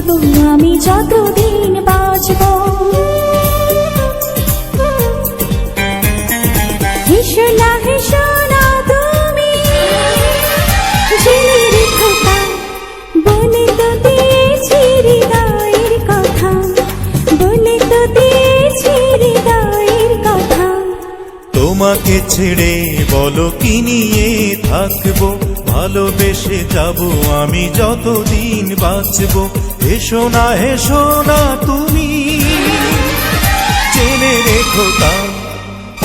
যাব আমি যতদিন বাঁচব। হেসো না তুমি, জেনে রেখো তা, বলে তো দিয়েছি হৃদয়ের কথা, বলে তো দিয়েছি হৃদয়ের কথা। তোমাকে ছেড়ে বলো কি নিয়ে থাকবো, ভালোবেসে যাব আমি যতদিন বাঁচবো। হেসো না তুমি, জেনে রেখো তা,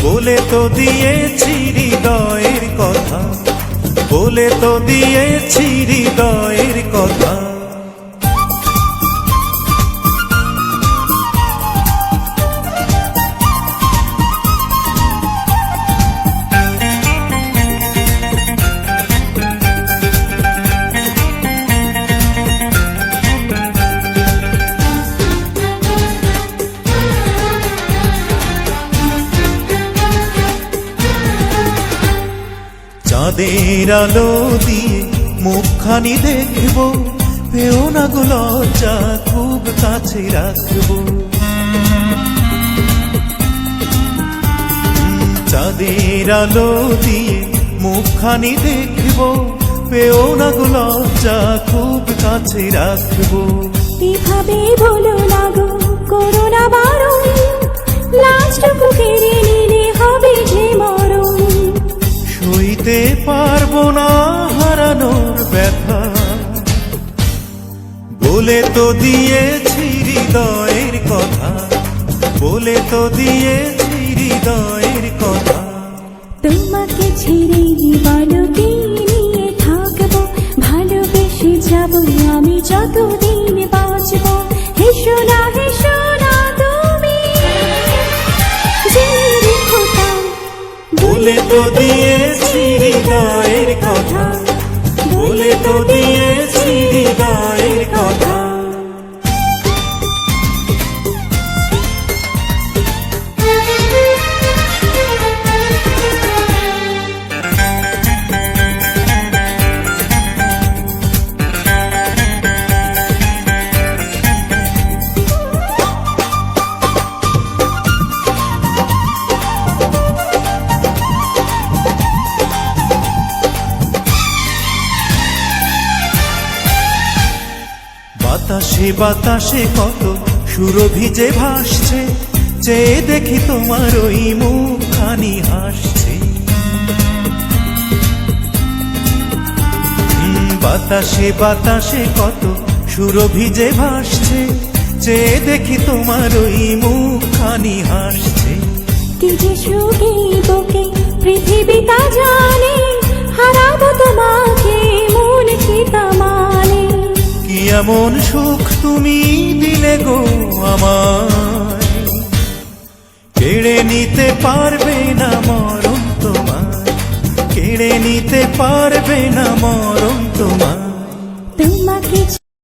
বলে তো দিয়েছি হৃদয়ের কথা, বলে তো দিয়েছি হৃদয়ের কথা। চাঁদের আলো দিয়ে মুখখানি দেখবো, পেও না গো লজ্জা, খুব কাছে রাখবো। চাঁদের আলো দিয়ে মুখখানি দেখবো, পেও না গো লজ্জা, খুব কাছে রাখবো। এভাবে বলো না গো, করো না বারণ, লাজটুকু কেড়ে নিলে হবে যে মরণ। সইতে পারবো না হারানোর ব্যথা, বলে তো দিয়েছি হৃদয়ের কথা, বলে তো দিয়েছি হৃদয়ের কথা। তোমাকে ছেড়ে বলো কি নিয়ে থাকবো, ভালোবেসে যাব আমি যতদিন বাঁচব। হেসো না তুমি, জেনে রেখো তা, বলে তো দিয়েছি হৃদয়ের কথা, বলে তো দিয়েছি হৃদয়ের কথা। বাতাসে বাতাসে কত সুরভি যে ভাসছে, চেয়ে দেখি তোমার ওই মুখখানি হাসছে। বাতাসে বাতাসে কত সুরভি যে ভাসছে, চেয়ে দেখি তোমার ওই মুখখানি হাসছে। কি যে সুখে বুকে পৃথিবীটা জানে, হারাবো তোমাকে মন কি তা মানে। কি এমন সুখ তুমি দিলে গো আমায়, কেড়ে নিতে পারবে না মরণ তোমার, কেড়ে নিতে পারবে না মরণ তোমার। তোমাকে